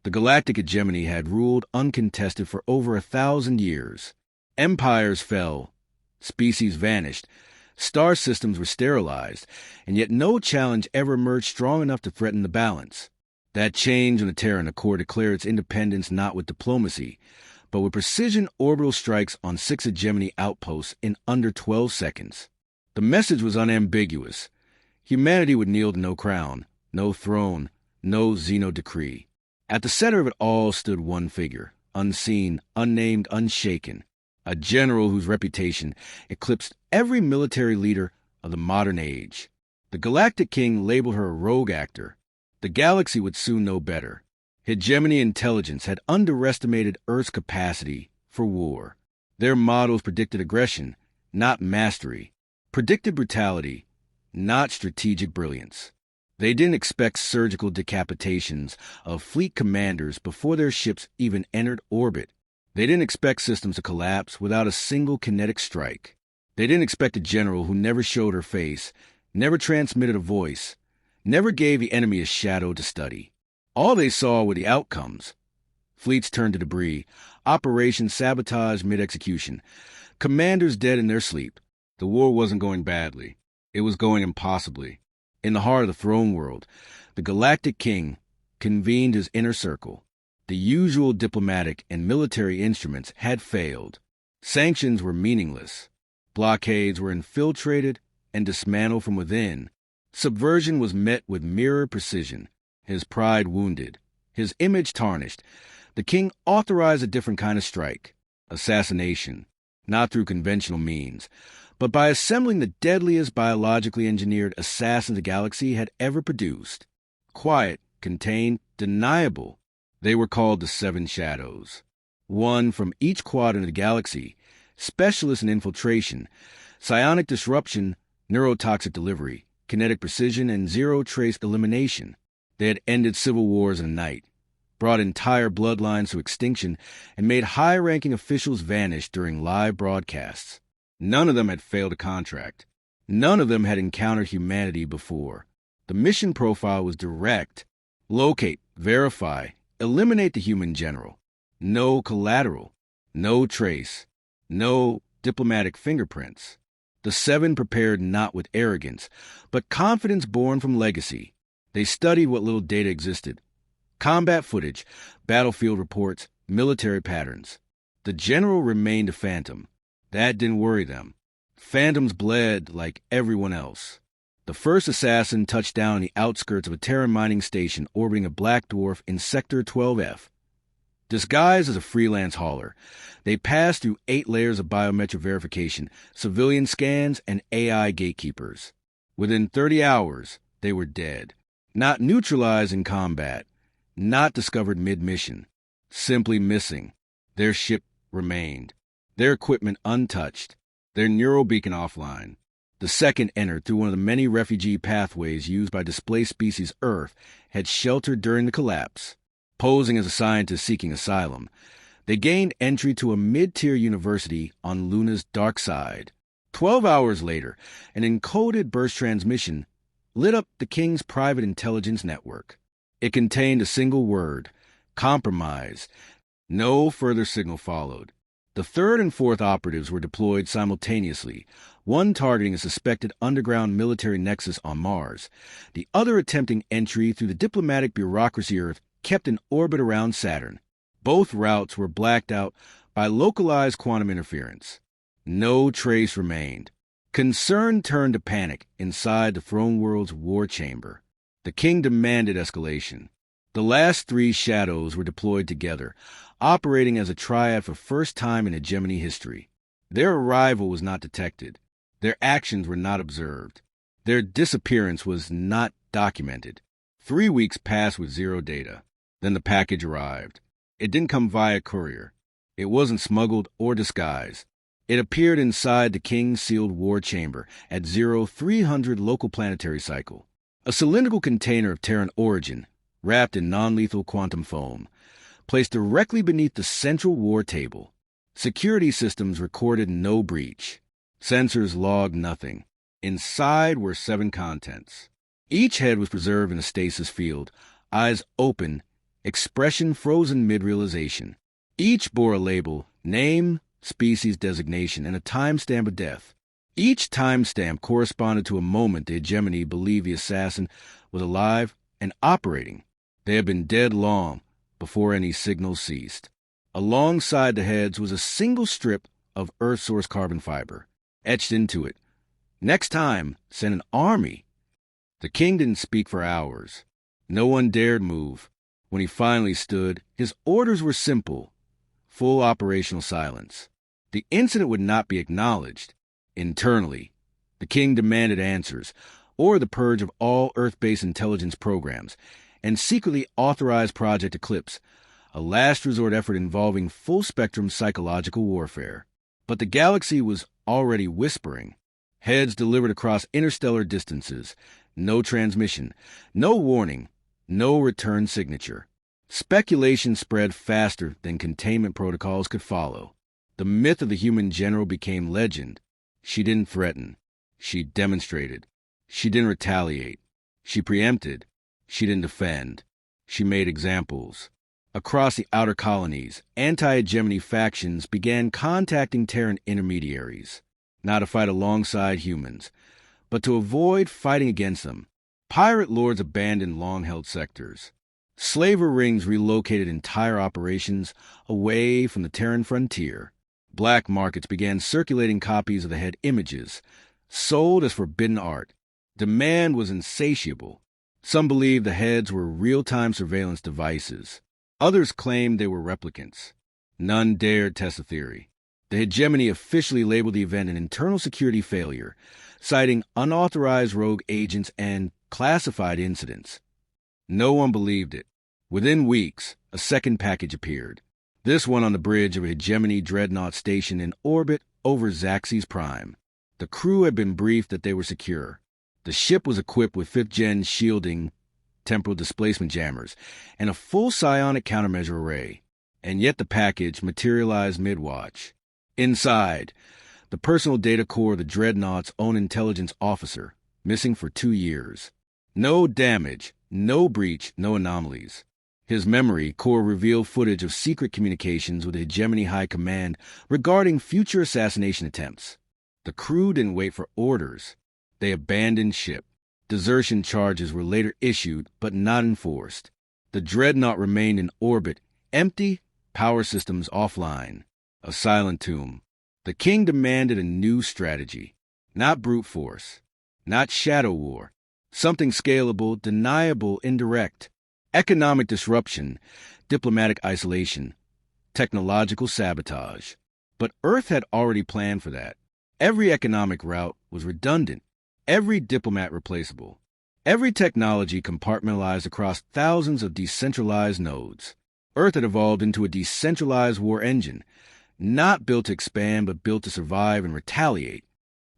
The galactic hegemony had ruled uncontested for over 1,000 years. Empires fell, species vanished, star systems were sterilized, and yet no challenge ever emerged strong enough to threaten the balance. That changed when the Terran Accord declared its independence not with diplomacy, but with precision orbital strikes on 6 hegemony outposts in under 12 seconds. The message was unambiguous. Humanity would kneel to no crown, no throne, no Xeno decree. At the center of it all stood one figure, unseen, unnamed, unshaken, a general whose reputation eclipsed every military leader of the modern age. The Galactic King labeled her a rogue actor. The galaxy would soon know better. Hegemony intelligence had underestimated Earth's capacity for war. Their models predicted aggression, not mastery, predicted brutality, not strategic brilliance. They didn't expect surgical decapitations of fleet commanders before their ships even entered orbit. They didn't expect systems to collapse without a single kinetic strike. They didn't expect a general who never showed her face, never transmitted a voice, never gave the enemy a shadow to study. All they saw were the outcomes. Fleets turned to debris, operations sabotaged mid-execution, commanders dead in their sleep. The war wasn't going badly. It was going impossibly. In the heart of the throne world, the Galactic King convened his inner circle. The usual diplomatic and military instruments had failed. Sanctions were meaningless. Blockades were infiltrated and dismantled from within. Subversion was met with mirror precision. His pride wounded, his image tarnished. The king authorized a different kind of strike, assassination, not through conventional means, but by assembling the deadliest biologically engineered assassins the galaxy had ever produced. Quiet, contained, deniable. They were called the Seven Shadows. One from each quadrant of the galaxy, specialists in infiltration, psionic disruption, neurotoxic delivery, kinetic precision, and zero-trace elimination. They had ended civil wars in a night, brought entire bloodlines to extinction, and made high-ranking officials vanish during live broadcasts. None of them had failed a contract. None of them had encountered humanity before. The mission profile was direct. Locate, verify, eliminate the human general. No collateral, no trace, no diplomatic fingerprints. The seven prepared not with arrogance, but confidence born from legacy. They studied what little data existed. Combat footage, battlefield reports, military patterns. The general remained a phantom. That didn't worry them. Phantoms bled like everyone else. The first assassin touched down on the outskirts of a Terran mining station orbiting a black dwarf in Sector 12F. Disguised as a freelance hauler, they passed through 8 layers of biometric verification, civilian scans, and AI gatekeepers. Within 30 hours, they were dead. Not neutralized in combat, not discovered mid-mission, simply missing. Their ship remained, their equipment untouched, their neural beacon offline. The second entered through one of the many refugee pathways used by displaced species Earth had sheltered during the collapse. Posing as a scientist seeking asylum, they gained entry to a mid-tier university on Luna's dark side. 12 hours later, an encoded burst transmission lit up the King's private intelligence network. It contained a single word, compromise. No further signal followed. The third and fourth operatives were deployed simultaneously, one targeting a suspected underground military nexus on Mars, the other attempting entry through the diplomatic bureaucracy Earth kept in orbit around Saturn. Both routes were blacked out by localized quantum interference. No trace remained. Concern turned to panic inside the throne world's war chamber. The king demanded escalation. The last 3 shadows were deployed together, operating as a triad for first time in hegemony history. Their arrival was not detected. Their actions were not observed. Their disappearance was not documented. 3 weeks passed with 0 data. Then the package arrived. It didn't come via courier. It wasn't smuggled or disguised. It appeared inside the King's sealed war chamber at 0300 local planetary cycle. A cylindrical container of Terran origin, wrapped in non-lethal quantum foam, placed directly beneath the central war table. Security systems recorded no breach. Sensors logged nothing. Inside were 7 contents. Each head was preserved in a stasis field, eyes open, expression frozen mid-realization. Each bore a label, name, species designation, and a timestamp of death. Each timestamp corresponded to a moment the hegemony believed the assassin was alive and operating. They had been dead long before any signal ceased. Alongside the heads was a single strip of Earth-source carbon fiber, etched into it. Next time, send an army. The king didn't speak for hours. No one dared move. When he finally stood, his orders were simple: full operational silence. The incident would not be acknowledged. Internally, the king demanded answers, or the purge of all Earth-based intelligence programs, and secretly authorized Project Eclipse, a last-resort effort involving full-spectrum psychological warfare. But the galaxy was already whispering. Heads delivered across interstellar distances. No transmission, no warning, no return signature. Speculation spread faster than containment protocols could follow. The myth of the human general became legend. She didn't threaten. She demonstrated. She didn't retaliate. She preempted. She didn't defend. She made examples. Across the outer colonies, anti-hegemony factions began contacting Terran intermediaries, not to fight alongside humans, but to avoid fighting against them. Pirate lords abandoned long-held sectors. Slaver rings relocated entire operations away from the Terran frontier. Black markets began circulating copies of the head images, sold as forbidden art. Demand was insatiable. Some believed the heads were real-time surveillance devices. Others claimed they were replicants. None dared test the theory. The hegemony officially labeled the event an internal security failure, citing unauthorized rogue agents and classified incidents. No one believed it. Within weeks, a second package appeared. This one on the bridge of a hegemony dreadnought station in orbit over Xaxes Prime. The crew had been briefed that they were secure. The ship was equipped with 5th-gen shielding, temporal displacement jammers, and a full psionic countermeasure array. And yet the package materialized mid-watch. Inside, the personal data core of the dreadnought's own intelligence officer, missing for 2 years. No damage, no breach, no anomalies. His memory core revealed footage of secret communications with the Hegemony High Command regarding future assassination attempts. The crew didn't wait for orders. They abandoned ship. Desertion charges were later issued, but not enforced. The dreadnought remained in orbit, empty, power systems offline. A silent tomb. The king demanded a new strategy. Not brute force. Not shadow war. Something scalable, deniable, indirect. Economic disruption, diplomatic isolation, technological sabotage. But Earth had already planned for that. Every economic route was redundant. Every diplomat replaceable. Every technology compartmentalized across thousands of decentralized nodes. Earth had evolved into a decentralized war engine, not built to expand but built to survive and retaliate.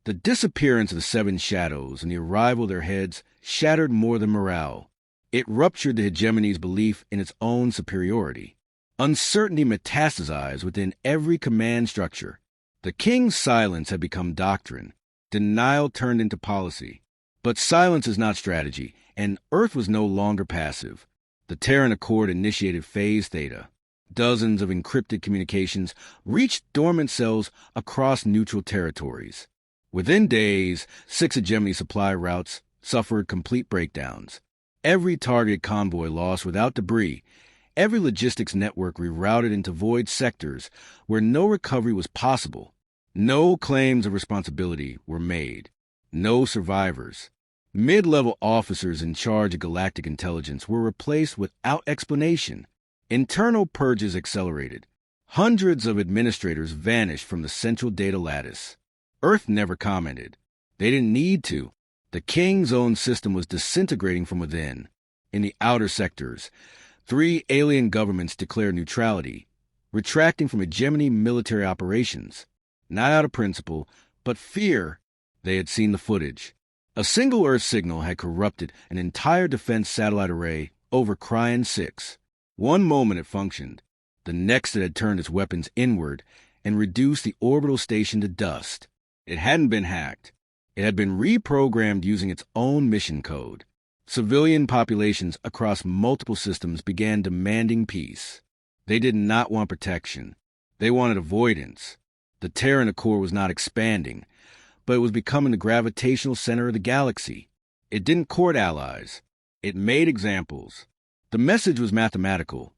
The disappearance of the Seven Shadows and the arrival of their heads shattered more than morale. It ruptured the hegemony's belief in its own superiority. Uncertainty metastasized within every command structure. The king's silence had become doctrine. Denial turned into policy. But silence is not strategy, and Earth was no longer passive. The Terran Accord initiated Phase Theta. Dozens of encrypted communications reached dormant cells across neutral territories. Within days, 6 hegemony supply routes suffered complete breakdowns. Every targeted convoy lost without debris. Every logistics network rerouted into void sectors where no recovery was possible. No claims of responsibility were made. No survivors. Mid-level officers in charge of galactic intelligence were replaced without explanation. Internal purges accelerated. Hundreds of administrators vanished from the central data lattice. Earth never commented. They didn't need to. The king's own system was disintegrating from within. In the outer sectors, 3 alien governments declared neutrality, retracting from hegemony military operations. Not out of principle, but fear. They had seen the footage. A single Earth signal had corrupted an entire defense satellite array over Cryon 6. One moment it functioned. The next it had turned its weapons inward and reduced the orbital station to dust. It hadn't been hacked. It had been reprogrammed using its own mission code. Civilian populations across multiple systems began demanding peace. They did not want protection. They wanted avoidance. The Terran Accord was not expanding, but it was becoming the gravitational center of the galaxy. It didn't court allies. It made examples. The message was mathematical.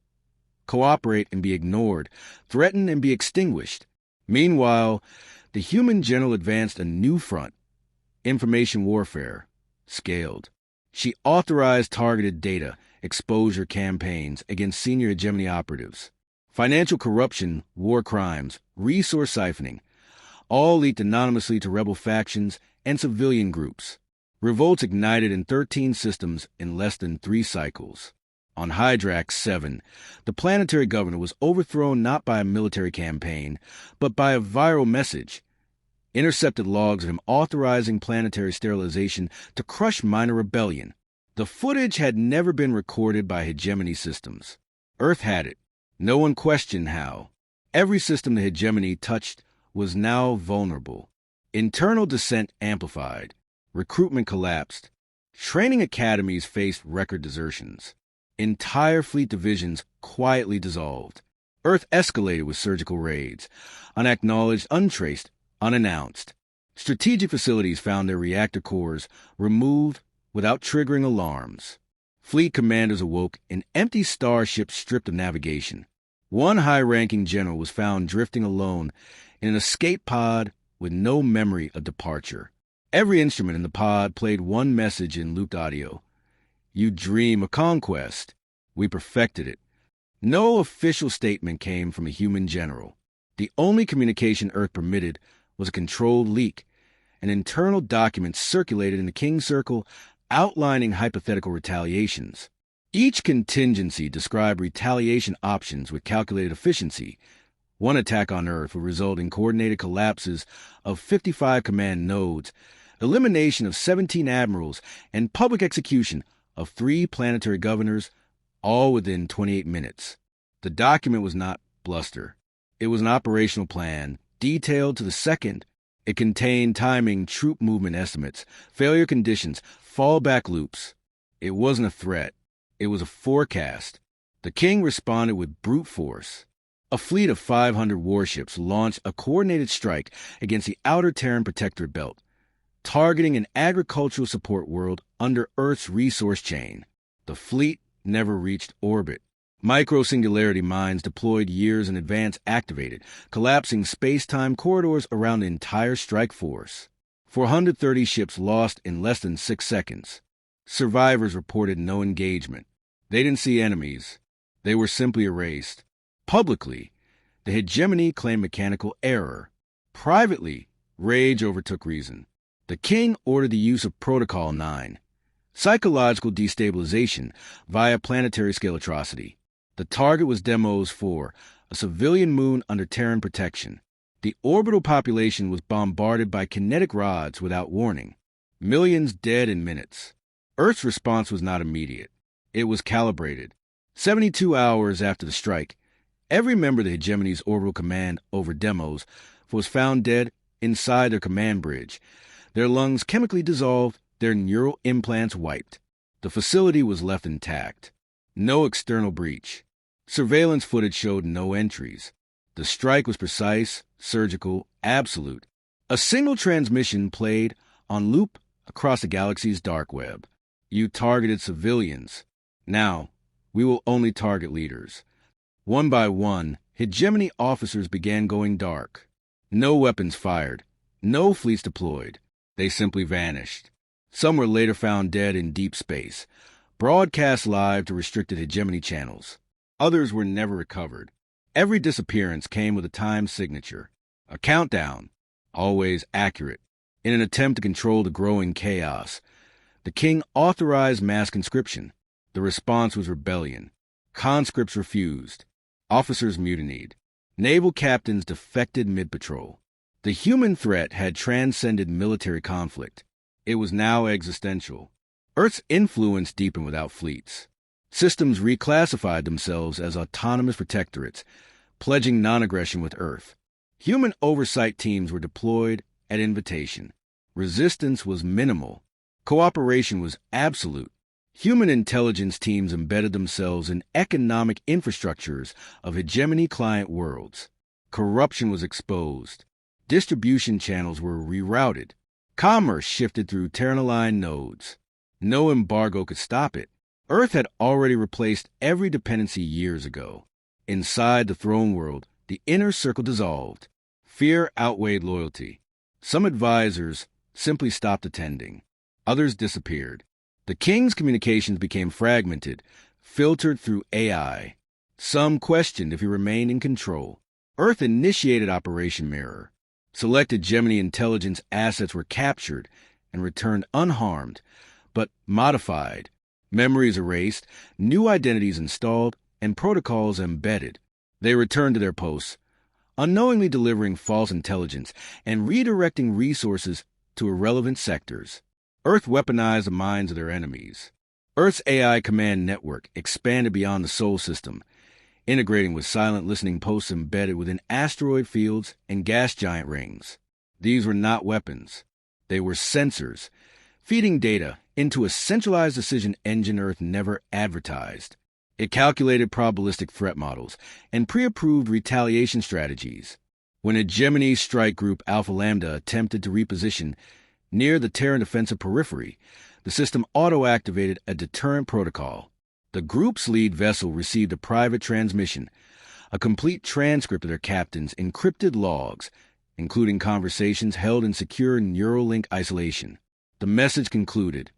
Cooperate and be ignored. Threaten and be extinguished. Meanwhile, the human general advanced a new front. Information warfare. Scaled. She authorized targeted data exposure campaigns against senior hegemony operatives. Financial corruption, war crimes, resource siphoning, all leaked anonymously to rebel factions and civilian groups. Revolts ignited in 13 systems in less than 3 cycles. On Hydrax 7, the planetary governor was overthrown not by a military campaign, but by a viral message. Intercepted logs of him authorizing planetary sterilization to crush minor rebellion. The footage had never been recorded by hegemony systems. Earth had it. No one questioned how. Every system the hegemony touched was now vulnerable. Internal dissent amplified. Recruitment collapsed. Training academies faced record desertions. Entire fleet divisions quietly dissolved. Earth escalated with surgical raids. Unacknowledged, untraced, unannounced. Strategic facilities found their reactor cores removed without triggering alarms. Fleet commanders awoke in empty starships stripped of navigation. One high-ranking general was found drifting alone in an escape pod with no memory of departure. Every instrument in the pod played one message in looped audio. You dream of conquest. We perfected it. No official statement came from a human general. The only communication Earth permitted was a controlled leak. An internal document circulated in the King Circle outlining hypothetical retaliations. Each contingency described retaliation options with calculated efficiency. One attack on Earth would result in coordinated collapses of 55 command nodes, elimination of 17 admirals, and public execution of 3 planetary governors, all within 28 minutes. The document was not bluster. It was an operational plan, detailed to the second. It contained timing, troop movement estimates, failure conditions, fallback loops. It wasn't a threat. It was a forecast. The King responded with brute force. A fleet of 500 warships launched a coordinated strike against the outer Terran Protectorate Belt, targeting an agricultural support world under Earth's resource chain. The fleet never reached orbit. Micro-singularity mines deployed years in advance activated, collapsing space-time corridors around the entire strike force. 430 ships lost in less than 6 seconds. Survivors reported no engagement. They didn't see enemies. They were simply erased. Publicly, the hegemony claimed mechanical error. Privately, rage overtook reason. The King ordered the use of Protocol 9, psychological destabilization via planetary-scale atrocity. The target was Demos 4, a civilian moon under Terran protection. The orbital population was bombarded by kinetic rods without warning. Millions dead in minutes. Earth's response was not immediate. It was calibrated. 72 hours after the strike, every member of the hegemony's orbital command over Demos was found dead inside their command bridge. Their lungs chemically dissolved, their neural implants wiped. The facility was left intact. No external breach. Surveillance footage showed no entries. The strike was precise, surgical, absolute. A single transmission played on loop across the galaxy's dark web. You targeted civilians. Now, we will only target leaders. One by one, hegemony officers began going dark. No weapons fired. No fleets deployed. They simply vanished. Some were later found dead in deep space, broadcast live to restricted hegemony channels. Others were never recovered. Every disappearance came with a time signature, a countdown, always accurate. In an attempt to control the growing chaos, the King authorized mass conscription. The response was rebellion. Conscripts refused. Officers mutinied. Naval captains defected mid-patrol. The human threat had transcended military conflict. It was now existential. Earth's influence deepened without fleets. Systems reclassified themselves as autonomous protectorates, pledging non-aggression with Earth. Human oversight teams were deployed at invitation. Resistance was minimal. Cooperation was absolute. Human intelligence teams embedded themselves in economic infrastructures of hegemony client worlds. Corruption was exposed. Distribution channels were rerouted. Commerce shifted through Terran-aligned nodes. No embargo could stop it. Earth had already replaced every dependency years ago. Inside the throne world, the inner circle dissolved. Fear outweighed loyalty. Some advisors simply stopped attending. Others disappeared. The king's communications became fragmented, filtered through AI. Some questioned if he remained in control. Earth initiated Operation Mirror. Selected Gemini intelligence assets were captured and returned unharmed, but modified. Memories erased, new identities installed, and protocols embedded. They returned to their posts, unknowingly delivering false intelligence and redirecting resources to irrelevant sectors. Earth weaponized the minds of their enemies. Earth's AI command network expanded beyond the Sol system, integrating with silent listening posts embedded within asteroid fields and gas giant rings. These were not weapons. They were sensors, feeding data into a centralized decision engine Earth never advertised. It calculated probabilistic threat models and pre-approved retaliation strategies. When a Gemini strike group Alpha Lambda attempted to reposition near the Terran defensive periphery, the system auto-activated a deterrent protocol. The group's lead vessel received a private transmission, a complete transcript of their captain's encrypted logs, including conversations held in secure Neuralink isolation. The message concluded,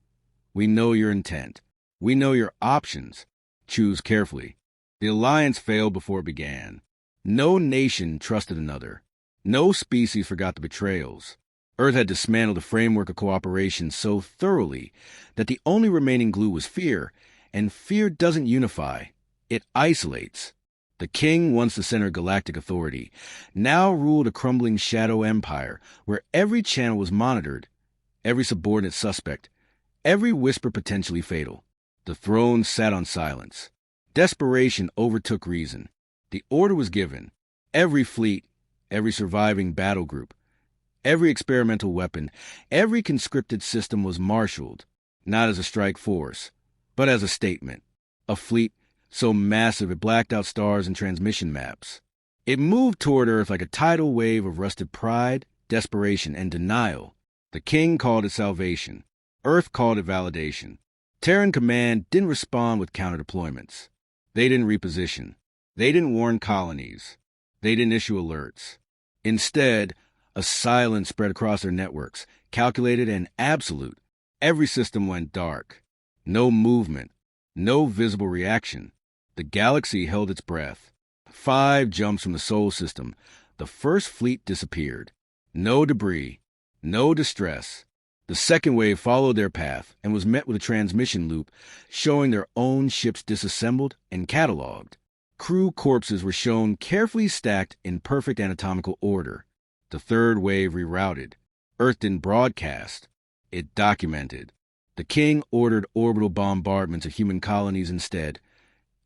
"We know your intent. We know your options. Choose carefully." The alliance failed before it began. No nation trusted another. No species forgot the betrayals. Earth had dismantled the framework of cooperation so thoroughly that the only remaining glue was fear, and fear doesn't unify. It isolates. The king, once the center of galactic authority, now ruled a crumbling shadow empire where every channel was monitored, every subordinate suspect, every whisper potentially fatal. The throne sat on silence. Desperation overtook reason. The order was given. Every fleet, every surviving battle group, every experimental weapon, every conscripted system was marshaled, not as a strike force, but as a statement. A fleet so massive it blacked out stars and transmission maps. It moved toward Earth like a tidal wave of rusted pride, desperation, and denial. The king called it salvation. Earth called it validation. Terran Command didn't respond with counter-deployments. They didn't reposition. They didn't warn colonies. They didn't issue alerts. Instead, a silence spread across their networks, calculated and absolute. Every system went dark. No movement. No visible reaction. The galaxy held its breath. 5 jumps from the Sol system. The first fleet disappeared. No debris. No distress. The second wave followed their path and was met with a transmission loop showing their own ships disassembled and cataloged. Crew corpses were shown carefully stacked in perfect anatomical order. The third wave rerouted. Earth didn't broadcast. It documented. The king ordered orbital bombardments of human colonies instead,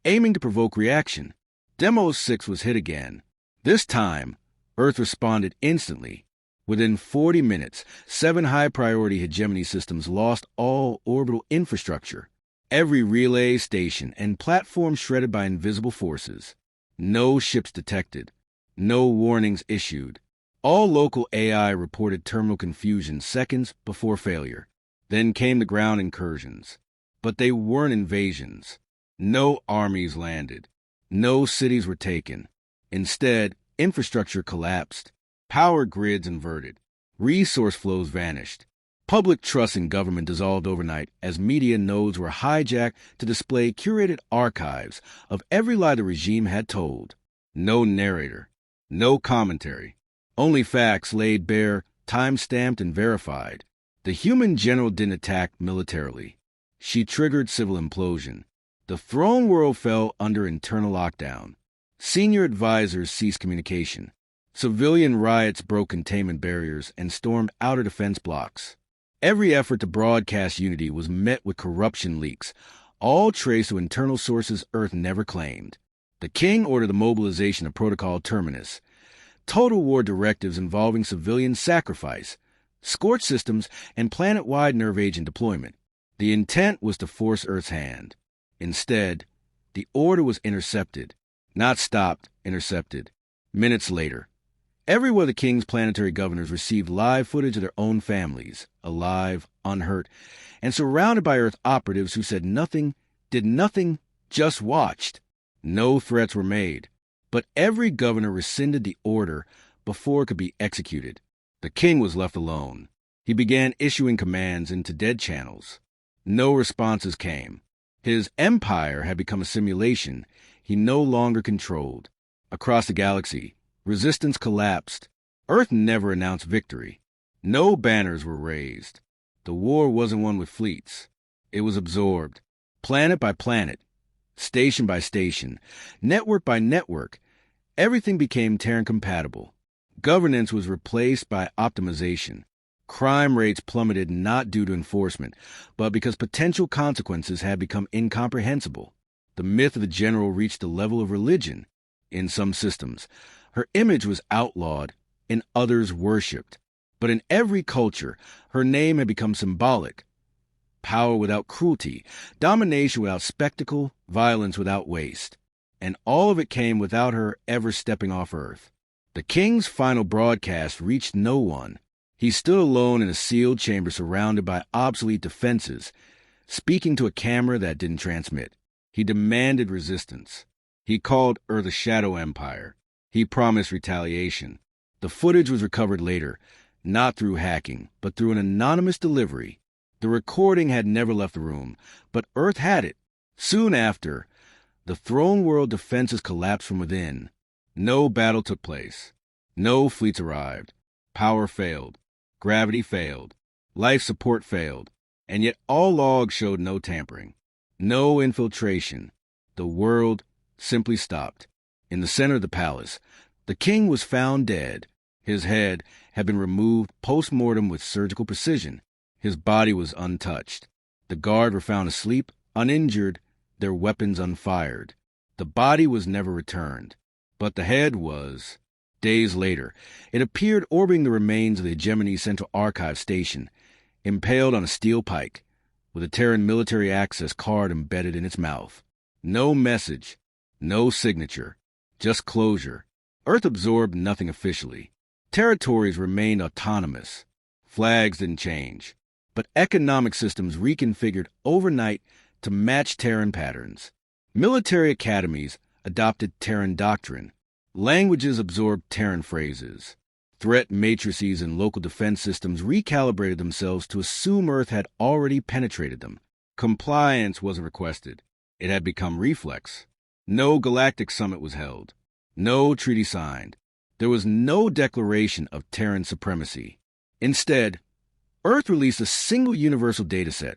aiming to provoke reaction. Demo 6 was hit again. This time, Earth responded instantly. Within 40 minutes, 7 high-priority hegemony systems lost all orbital infrastructure. Every relay station and platform shredded by invisible forces. No ships detected. No warnings issued. All local AI reported terminal confusion seconds before failure. Then came the ground incursions. But they weren't invasions. No armies landed. No cities were taken. Instead, infrastructure collapsed. Power grids inverted. Resource flows vanished. Public trust in government dissolved overnight as media nodes were hijacked to display curated archives of every lie the regime had told. No narrator. No commentary. Only facts laid bare, time-stamped and verified. The human general didn't attack militarily. She triggered civil implosion. The throne world fell under internal lockdown. Senior advisors ceased communication. Civilian riots broke containment barriers and stormed outer defense blocks. Every effort to broadcast unity was met with corruption leaks, all traced to internal sources Earth never claimed. The king ordered the mobilization of Protocol Terminus, total war directives involving civilian sacrifice, scorch systems, and planet-wide nerve agent deployment. The intent was to force Earth's hand. Instead, the order was intercepted. Not stopped, intercepted. Minutes later, every one of the King's planetary governors received live footage of their own families, alive, unhurt, and surrounded by Earth operatives who said nothing, did nothing, just watched. No threats were made, but every governor rescinded the order before it could be executed. The King was left alone. He began issuing commands into dead channels. No responses came. His empire had become a simulation he no longer controlled. Across the galaxy, resistance collapsed. Earth never announced victory. No banners were raised. The war wasn't won with fleets. It was absorbed, planet by planet, station by station, network by network. Everything became Terran-compatible. Governance was replaced by optimization. Crime rates plummeted not due to enforcement, but because potential consequences had become incomprehensible. The myth of the general reached the level of religion. In some systems, her image was outlawed, in others worshipped. But in every culture, her name had become symbolic. Power without cruelty, domination without spectacle, violence without waste. And all of it came without her ever stepping off Earth. The King's final broadcast reached no one. He stood alone in a sealed chamber surrounded by obsolete defenses, speaking to a camera that didn't transmit. He demanded resistance. He called Earth a shadow empire. He promised retaliation. The footage was recovered later, not through hacking, but through an anonymous delivery. The recording had never left the room, but Earth had it. Soon after, the throne world defenses collapsed from within. No battle took place. No fleets arrived. Power failed. Gravity failed. Life support failed. And yet all logs showed no tampering. No infiltration. The world simply stopped. In the center of the palace, the King was found dead. His head had been removed post-mortem with surgical precision. His body was untouched. The guard were found asleep, uninjured, their weapons unfired. The body was never returned, but the head was. Days later, it appeared orbiting the remains of the Hegemony Central Archive Station, impaled on a steel pike, with a Terran military access card embedded in its mouth. No message, no signature, just closure. Earth absorbed nothing officially. Territories remained autonomous. Flags didn't change. But economic systems reconfigured overnight to match Terran patterns. Military academies adopted Terran doctrine. Languages absorbed Terran phrases. Threat matrices and local defense systems recalibrated themselves to assume Earth had already penetrated them. Compliance wasn't requested. It had become reflex. No galactic summit was held. No treaty signed. There was no declaration of Terran supremacy. Instead, Earth released a single universal dataset,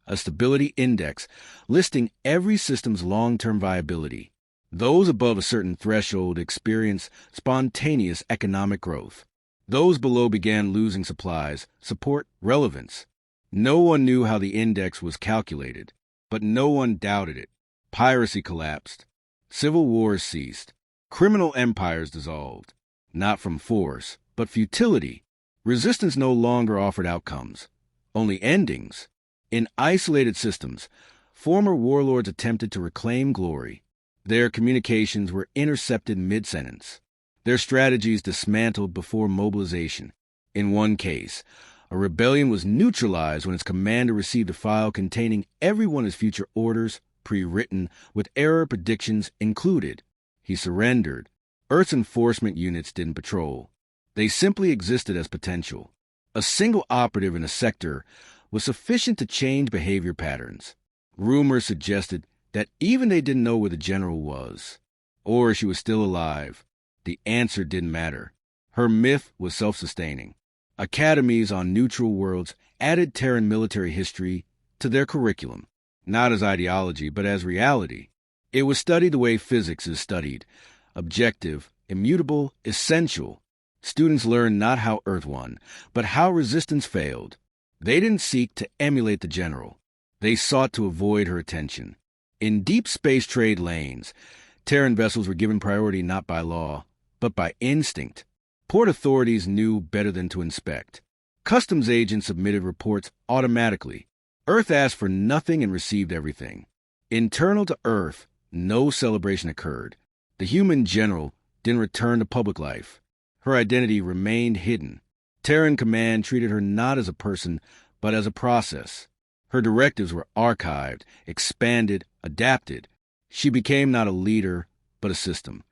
a stability index listing every system's long-term viability. Those above a certain threshold experienced spontaneous economic growth. Those below began losing supplies, support, relevance. No one knew how the index was calculated, but no one doubted it. Piracy collapsed. Civil wars ceased. Criminal empires dissolved. Not from force, but futility. Resistance no longer offered outcomes, only endings. In isolated systems, former warlords attempted to reclaim glory. Their communications were intercepted mid-sentence. Their strategies dismantled before mobilization. In one case, a rebellion was neutralized when its commander received a file containing every one of his future orders, pre-written, with error predictions included. He surrendered. Earth's enforcement units didn't patrol. They simply existed as potential. A single operative in a sector was sufficient to change behavior patterns. Rumors suggested that even they didn't know where the general was, or she was still alive. The answer didn't matter. Her myth was self-sustaining. Academies on neutral worlds added Terran military history to their curriculum, not as ideology, but as reality. It was studied the way physics is studied, objective, immutable, essential. Students learned not how Earth won, but how resistance failed. They didn't seek to emulate the general. They sought to avoid her attention. In deep space trade lanes, Terran vessels were given priority not by law, but by instinct. Port authorities knew better than to inspect. Customs agents submitted reports automatically. Earth asked for nothing and received everything. Internal to Earth, no celebration occurred. The human general didn't return to public life. Her identity remained hidden. Terran Command treated her not as a person, but as a process. Her directives were archived, expanded, adapted. She became not a leader, but a system.